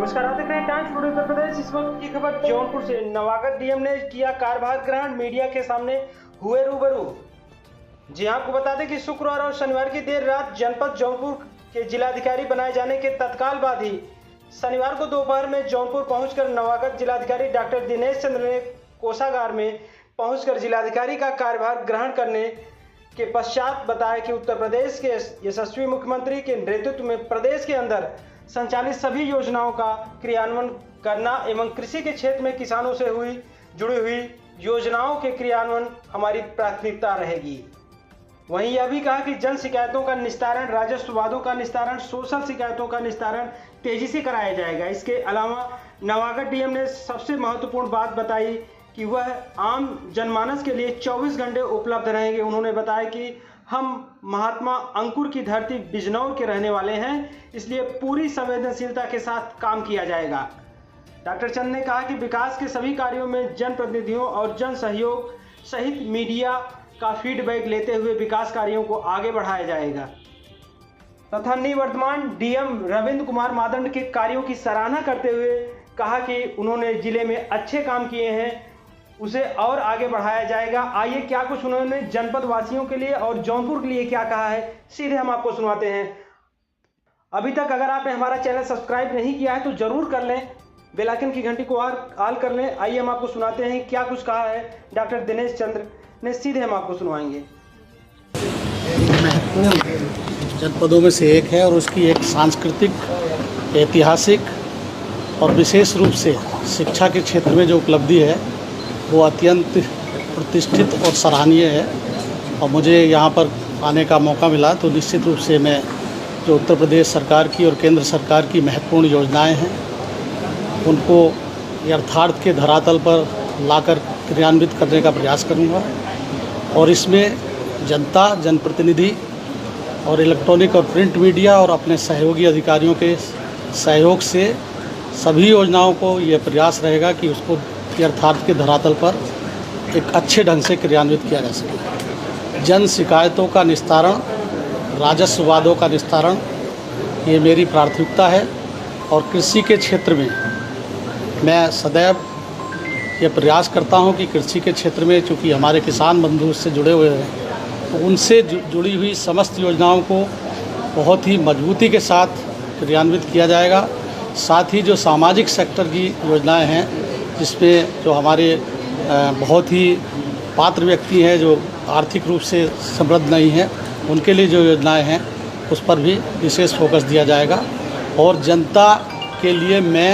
नमस्कार, आप देख रहे हैं टाइम्स टुडे उत्तर प्रदेश। इस वक्त की खबर जौनपुर से। नवागत डीएम ने किया कार्यभार ग्रहण, मीडिया के सामने हुए रूबरू। जी आपको बता दें कि शुक्रवार और शनिवार की देर रात जनपद जौनपुर के जिलाधिकारी बनाए जाने के तत्काल बाद ही शनिवार को दोपहर में जौनपुर पहुंचकर नवागत जिलाधिकारी डॉक्टर दिनेश चंद्र ने कोषागार में पहुंचकर जिलाधिकारी का कार्यभार ग्रहण करने के पश्चात बताया कि उत्तर प्रदेश के यशस्वी मुख्यमंत्री के नेतृत्व में प्रदेश के अंदर संचालित सभी योजनाओं का क्रियान्वयन करना एवं कृषि के क्षेत्र में किसानों से जुड़ी हुई योजनाओं के क्रियान्वयन हमारी प्राथमिकता रहेगी। वहीं यह भी कहा कि जन शिकायतों का निस्तारण, राजस्व वादों का निस्तारण, सोशल शिकायतों का निस्तारण तेजी से कराया जाएगा। इसके अलावा नवागत डीएम ने सबसे महत्वपूर्ण बात बताई कि वह आम जनमानस के लिए 24 घंटे उपलब्ध रहेंगे। उन्होंने बताया कि हम महात्मा अंकुर की धरती बिजनौर के रहने वाले हैं, इसलिए पूरी संवेदनशीलता के साथ काम किया जाएगा। डॉक्टर चंद ने कहा कि विकास के सभी कार्यों में जनप्रतिनिधियों और जन सहयोग सहित मीडिया का फीडबैक लेते हुए विकास कार्यों को आगे बढ़ाया जाएगा तथा निवर्तमान डीएम रविंद्र कुमार मादंड के कार्यों की सराहना करते हुए कहा कि उन्होंने जिले में अच्छे काम किए हैं, उसे और आगे बढ़ाया जाएगा। आइए क्या कुछ उन्होंने जनपद वासियों के लिए और जौनपुर के लिए क्या कहा है, सीधे हम आपको सुनाते हैं। अभी तक अगर आपने हमारा चैनल सब्सक्राइब नहीं किया है तो जरूर कर लें, बेल आइकन की घंटी को ऑल कर लें। आइए हम आपको सुनाते हैं क्या कुछ कहा है डॉक्टर दिनेश चंद्र ने, सीधे हम आपको सुनवाएंगे। महत्वपूर्ण जनपदों में से एक है और उसकी एक सांस्कृतिक, ऐतिहासिक और विशेष रूप से शिक्षा के क्षेत्र में जो उपलब्धि है वो अत्यंत प्रतिष्ठित और सराहनीय है। और मुझे यहाँ पर आने का मौका मिला तो निश्चित रूप से मैं जो उत्तर प्रदेश सरकार की और केंद्र सरकार की महत्वपूर्ण योजनाएं हैं उनको यथार्थ के धरातल पर लाकर क्रियान्वित करने का प्रयास करूँगा। और इसमें जनता, जनप्रतिनिधि और इलेक्ट्रॉनिक और प्रिंट मीडिया और अपने सहयोगी अधिकारियों के सहयोग से सभी योजनाओं को ये प्रयास रहेगा कि उसको यथार्थ के धरातल पर एक अच्छे ढंग से क्रियान्वित किया जा सके। जन शिकायतों का निस्तारण, राजस्व वादों का निस्तारण ये मेरी प्राथमिकता है। और कृषि के क्षेत्र में मैं सदैव ये प्रयास करता हूं कि कृषि के क्षेत्र में चूँकि हमारे किसान बंधु उससे जुड़े हुए हैं तो उनसे जुड़ी हुई समस्त योजनाओं को बहुत ही मजबूती के साथ क्रियान्वित किया जाएगा। साथ ही जो सामाजिक सेक्टर की योजनाएं हैं जिसमें जो हमारे बहुत ही पात्र व्यक्ति हैं जो आर्थिक रूप से समृद्ध नहीं हैं उनके लिए जो योजनाएं हैं उस पर भी विशेष फोकस दिया जाएगा। और जनता के लिए मैं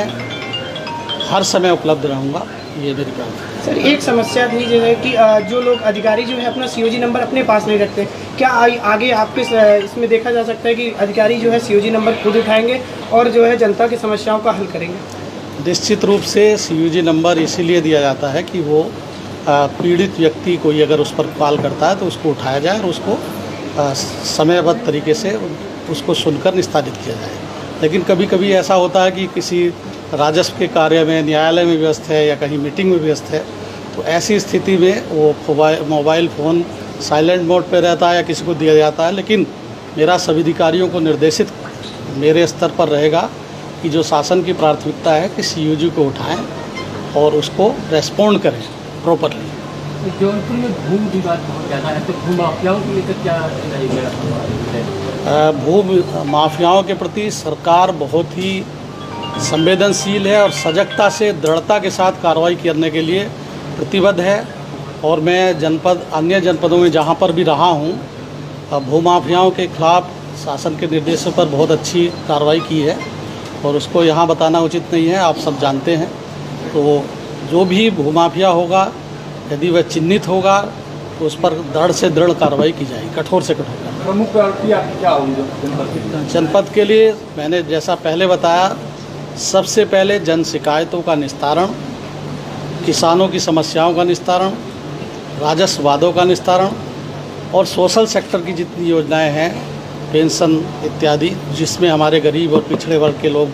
हर समय उपलब्ध रहूँगा, ये मेरी बात है। सर, एक समस्या थी जो है कि जो लोग अधिकारी जो है अपना सीओजी नंबर अपने पास नहीं रखते, क्या आगे आपके इसमें देखा जा सकता है कि अधिकारी जो है सीओजी नंबर खुद उठाएंगे और जो है जनता की समस्याओं का हल करेंगे? निश्चित रूप से सीयूजी नंबर इसीलिए दिया जाता है कि वो पीड़ित व्यक्ति कोई अगर उस पर कॉल करता है तो उसको उठाया जाए और उसको समयबद्ध तरीके से उसको सुनकर निस्तारित किया जाए। लेकिन कभी कभी ऐसा होता है कि किसी राजस्व के कार्य में, न्यायालय में व्यस्त है या कहीं मीटिंग में व्यस्त है, तो ऐसी स्थिति में वो मोबाइल फ़ोन साइलेंट मोड पर रहता है या किसी को दिया जाता है। लेकिन मेरा सभी अधिकारियों को निर्देशित मेरे स्तर पर रहेगा कि जो शासन की प्राथमिकता है कि सीयूजी को उठाएं और उसको रेस्पॉन्ड करें प्रॉपरली। जौनपुर में भू विवाद बहुत ज़्यादा है, तो भू माफियाओं को लेकर क्या रहेगा? भू माफियाओं के प्रति सरकार बहुत ही संवेदनशील है और सजगता से, दृढ़ता के साथ कार्रवाई करने के लिए प्रतिबद्ध है। और मैं अन्य जनपदों में जहाँ पर भी रहा हूँ, भू माफियाओं के खिलाफ शासन के निर्देशों पर बहुत अच्छी कार्रवाई की है और उसको यहाँ बताना उचित नहीं है, आप सब जानते हैं। तो जो भी भूमाफिया होगा यदि वह चिन्हित होगा तो उस पर दृढ़ से दृढ़ कार्रवाई की जाएगी, कठोर से कठोर। प्रमुख प्रायोरिटी आपकी क्या होगी जनपद के लिए? मैंने जैसा पहले बताया, सबसे पहले जन शिकायतों का निस्तारण, किसानों की समस्याओं का निस्तारण, राजस्व वादों का निस्तारण और सोशल सेक्टर की जितनी योजनाएँ हैं, पेंशन इत्यादि, जिसमें हमारे गरीब और पिछड़े वर्ग के लोग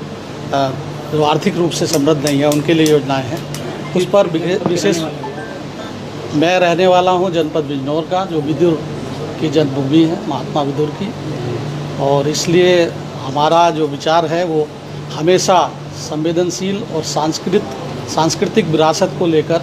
जो आर्थिक रूप से समृद्ध नहीं है उनके लिए योजनाएं हैं, उस पर विशेष। मैं रहने वाला हूं जनपद बिजनौर का, जो विदुर की जन्मभूमि है, महात्मा विदुर की, और इसलिए हमारा जो विचार है वो हमेशा संवेदनशील और सांस्कृतिक विरासत को लेकर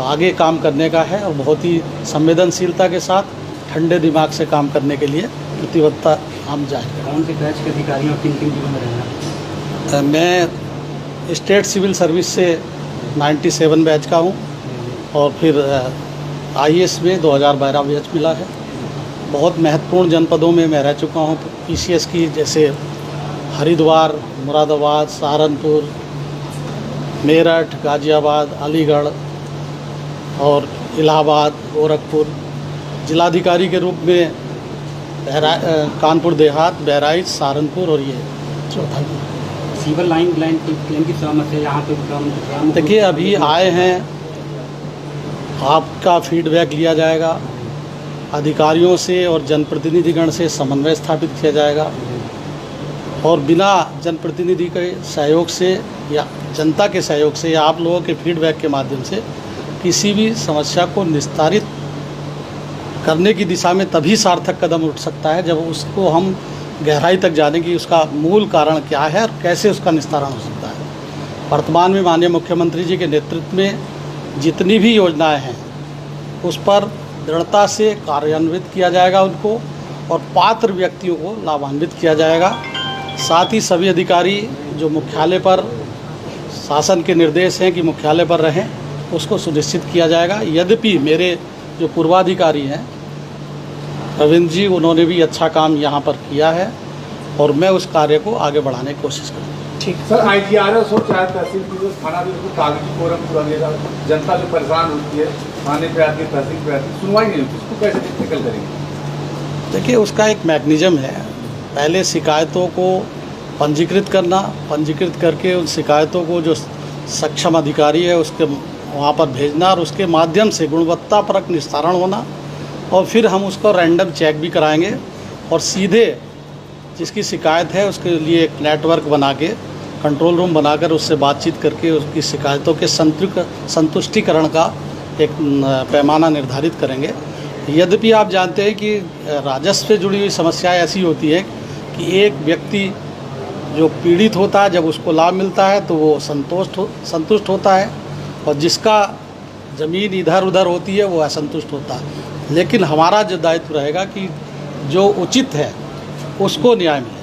आगे काम करने का है और बहुत ही संवेदनशीलता के साथ ठंडे दिमाग से काम करने के लिए प्रतिबद्धता हम जाएंगे। कौन से बैच के अधिकारी और किन किन जिलों में रहना? मैं स्टेट सिविल सर्विस से 97 बैच का हूँ और फिर IAS में 2012 बैच मिला है। बहुत महत्वपूर्ण जनपदों में मैं रह चुका हूँ PCS की, जैसे हरिद्वार, मुरादाबाद, सहारनपुर, मेरठ, गाजियाबाद, अलीगढ़ और इलाहाबाद, गोरखपुर। जिलाधिकारी के रूप में कानपुर देहात, बहराइच, सहारनपुर और ये चौथा। सिविल लाइन की समस्या यहाँ पे देखिए, अभी आए हैं, आपका फीडबैक लिया जाएगा, अधिकारियों से और जनप्रतिनिधिगण से समन्वय स्थापित किया जाएगा और बिना जनप्रतिनिधि के सहयोग से या जनता के सहयोग से या आप लोगों के फीडबैक के माध्यम से किसी भी समस्या को निस्तारित करने की दिशा में तभी सार्थक कदम उठ सकता है जब उसको हम गहराई तक जाने की उसका मूल कारण क्या है और कैसे उसका निस्तारण हो सकता है। वर्तमान में माननीय मुख्यमंत्री जी के नेतृत्व में जितनी भी योजनाएं हैं उस पर दृढ़ता से कार्यान्वित किया जाएगा उनको और पात्र व्यक्तियों को लाभान्वित किया जाएगा। साथ ही सभी अधिकारी जो मुख्यालय पर शासन के निर्देश हैं कि मुख्यालय पर रहें, उसको सुनिश्चित किया जाएगा। यद्यपि मेरे जो पूर्वाधिकारी हैं रविंद्र जी, उन्होंने भी अच्छा काम यहाँ पर किया है और मैं उस कार्य को आगे बढ़ाने की कोशिश करूँगा। ठीक सर, IGRS हो चाहे तहसील की जो थाना भी उसको कागजी फोरम पूरा देगा, जनता जो परेशान होती है थाने पे आती है, तहसील पे आती है, सुनवाई नहीं होती, उसको कैसे टेक्निकल करेंगे? देखिए, उसका एक मैकेनिज्म है। पहले शिकायतों को पंजीकृत करना, पंजीकृत करके उन शिकायतों को जो सक्षम अधिकारी है उसके वहाँ पर भेजना और उसके माध्यम से गुणवत्तापरक निस्तारण होना और फिर हम उसको रैंडम चेक भी कराएंगे और सीधे जिसकी शिकायत है उसके लिए एक नेटवर्क बना के कंट्रोल रूम बनाकर उससे बातचीत करके उसकी शिकायतों के संतुष्टिकरण का एक पैमाना निर्धारित करेंगे। यद्यपि आप जानते हैं कि राजस्व से जुड़ी हुई समस्याएं ऐसी होती है कि एक व्यक्ति जो पीड़ित होता है, जब उसको लाभ मिलता है तो वो संतुष्ट होता है और जिसका ज़मीन इधर उधर होती है वो असंतुष्ट होता है। लेकिन हमारा जो दायित्व रहेगा कि जो उचित है उसको न्याय मिले।